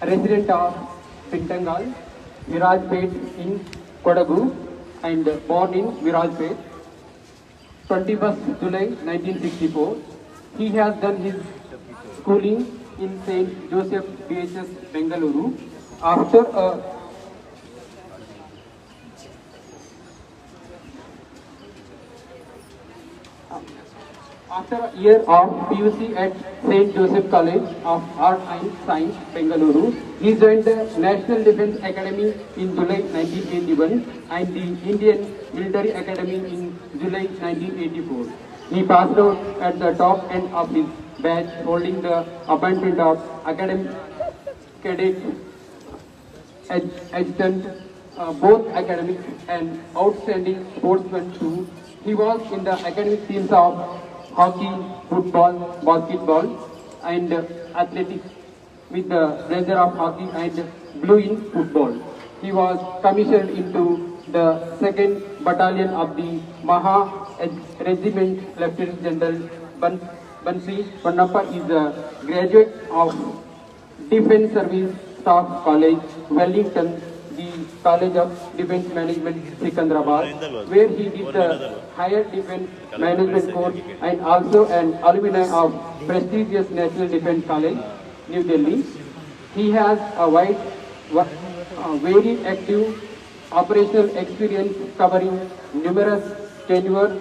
resident of Pintangal, Virajpet in Kodagu, and born in Virajpet, 21st July 1964. He has done his schooling in St. Joseph BHS, Bengaluru. After a year of PUC at St. Joseph College of Art and Science, Bengaluru, he joined the National Defence Academy in July 1981 and the Indian Military Academy in July 1984. He passed out at the top end of his batch, holding the appointment of Academic Cadet Adjutant, both academic and outstanding sportsman too. He was in the academic teams of hockey, football, basketball, and athletics with the blazer of hockey and blue in football. He was commissioned into the 2nd Battalion of the Maha Regiment. Lieutenant General Bansi Pannappa is a graduate of Defence Service Staff College, Wellington, the College of Defence Management, Secunderabad, where he did the Higher Defence Management course and also an alumni of prestigious National Defence College, New Delhi. He has a wide, very active operational experience covering numerous tenure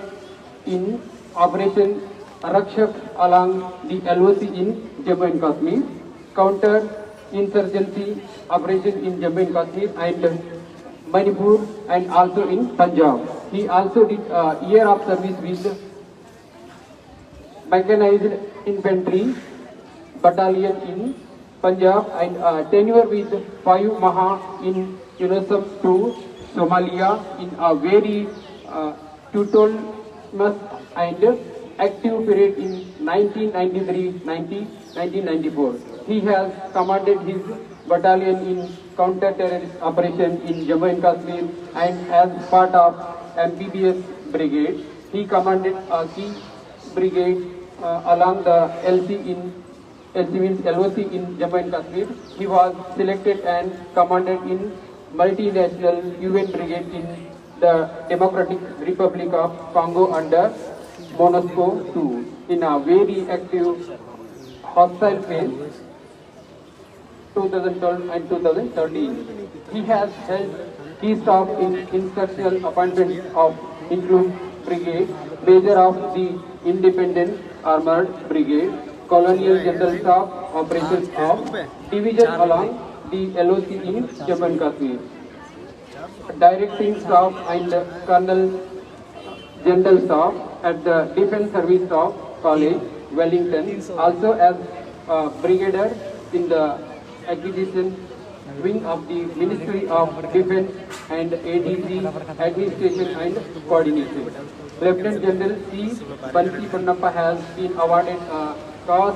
in Operation Rakshak along the LOC in Jammu and Kashmir, counter-insurgency operation in Jammu and Kashmir and Manipur and also in Punjab. He also did a year of service with Mechanized Infantry Battalion in Punjab and tenure with 5 Maha in UNICEF to Somalia in a very tutorial and active period in 1993-1994. He has commanded his battalion in counter-terrorist operation in Jammu and Kashmir and as part of MBBS brigade. He commanded a key brigade along the LOC in Jammu and Kashmir. He was selected and commanded in multinational UN brigade in the Democratic Republic of Congo under MONUSCO II in a very active hostile phase 2012 and 2013. He has held key staff in instructional appointments of include Brigade, Major of the Independent Armored Brigade, Colonial General Staff Operations of Division along the LOC in Jammu and Kashmir, Directing Staff and Colonel General Staff at the Defence Service Staff College, Wellington, also as Brigadier in the Acquisition Wing of the Ministry of Defence and ADG Administration and Coordination. Lieutenant General C. Bansi Pannappa has been awarded a Cross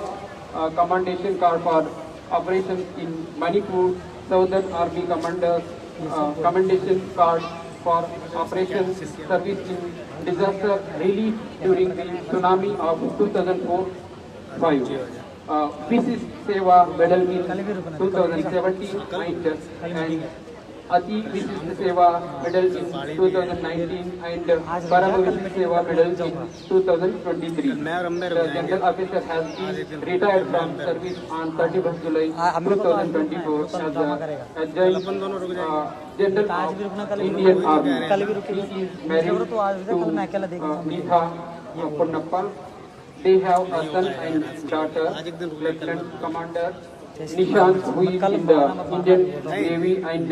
Commendation Card for operations in Manipur, Southern Army Commanders Commendation Card for operations service in disaster relief during the tsunami of 2004-5. Visis Seva Medal in 2017 and Ati Visis Seva Medal in 2019 and Parama Visis Seva Medal in 2023. The General Officer has been retired from service on 31st July 2024 as Adjutant General of Indian Army. He is married to Neha Ponnappa. They have a son and daughter, Lieutenant Commander Nishant, who is in the Indian Navy, and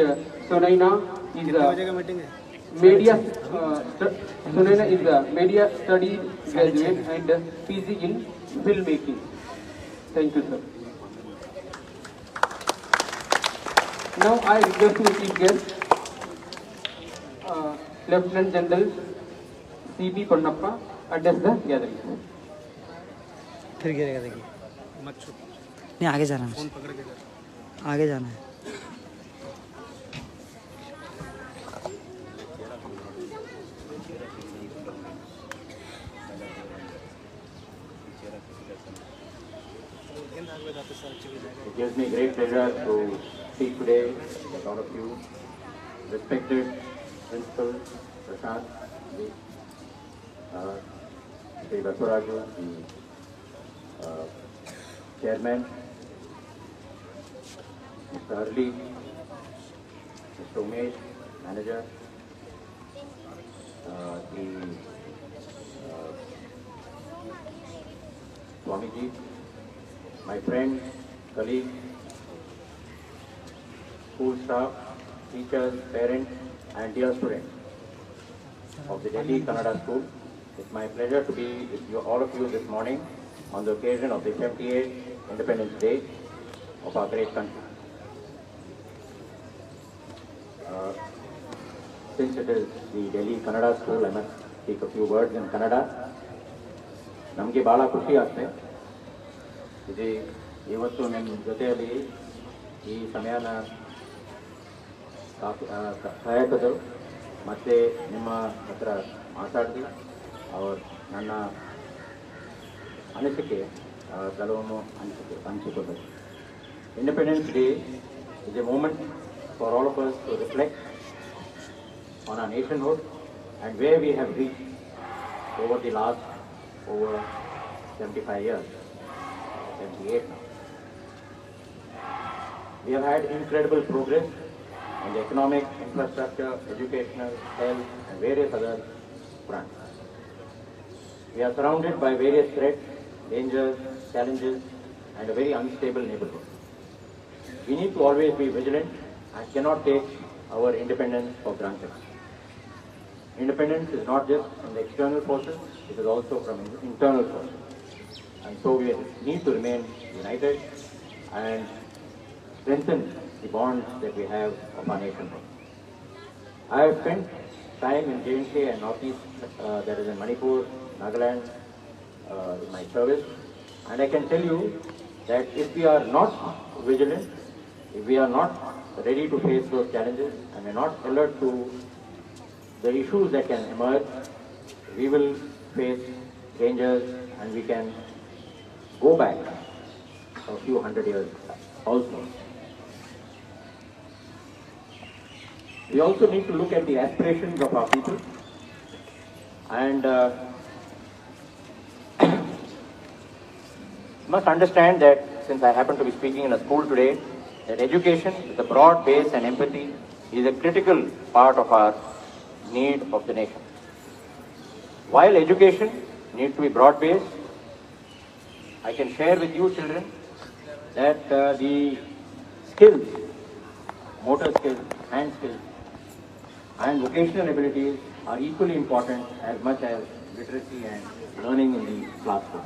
Sunaina is a media study graduate and PG in filmmaking. Thank you, sir. Now I request to chief guest, Lieutenant General C.B. Ponnappa, address the gathering. फिर गिरेगा देखिए नहीं आगे जाना है आगे जाना है It gives me great pleasure to speak today with all of you. Respected Principal Prashant, Sri Basuraju, the Chairman, Mr. Early, Mr. Umesh, Manager, the Swamiji, my friends, colleagues, school staff, teachers, parents, and dear students of the Delhi Kannada School. It's my pleasure to be with you, all of you this morning on the occasion of the 78th Independence Day of our great country. Since it is the Delhi Kannada School, I must speak a few words in Kannada. ನಮಗೆ ಭಾಳ ಖುಷಿ ಆಗ್ತದೆ ಇದು ಇವತ್ತು ನಿಮ್ಮ ಜೊತೆಯಲ್ಲಿ ಈ ಸಮಯನ ಸಹಾಯಕರು ಮತ್ತು ನಿಮ್ಮ ಹತ್ರ ಮಾತಾಡಿ ಅವ್ರು ನನ್ನ ಅನಿಸಿಕೆ ಕೆಲವೊಮ್ಮೆ ಹಂಚಿಕೊಳ್ಳಬೇಕು. Independence Day is a moment for all of us to reflect on our nationhood and where we have reached over the last over 75 years, 78 now. We have had incredible progress in the economic, infrastructure, educational, health and various other fronts. We are surrounded by various threats, dangers, challenges and a very unstable neighborhood. We need to always be vigilant and cannot take our independence for granted. Independence is not just from the external forces, it is also from internal forces. And so we need to remain united and strengthen the bonds that we have of our nationhood. I have spent time in J&K and Northeast, that is in Manipur, Nagaland, in my service. And I can tell you that if we are not vigilant, if we are not ready to face those challenges and we are not alert to the issues that can emerge, we will face dangers and we can go back a few hundred years also. We also need to look at the aspirations of our people and must understand that since I happen to be speaking in a school today, that education with a broad base and empathy is a critical part of our need of the nation. While education needs to be broad-based, I can share with you children that the skills, motor skills, hand skills and vocational abilities are equally important as much as literacy and learning in the classroom.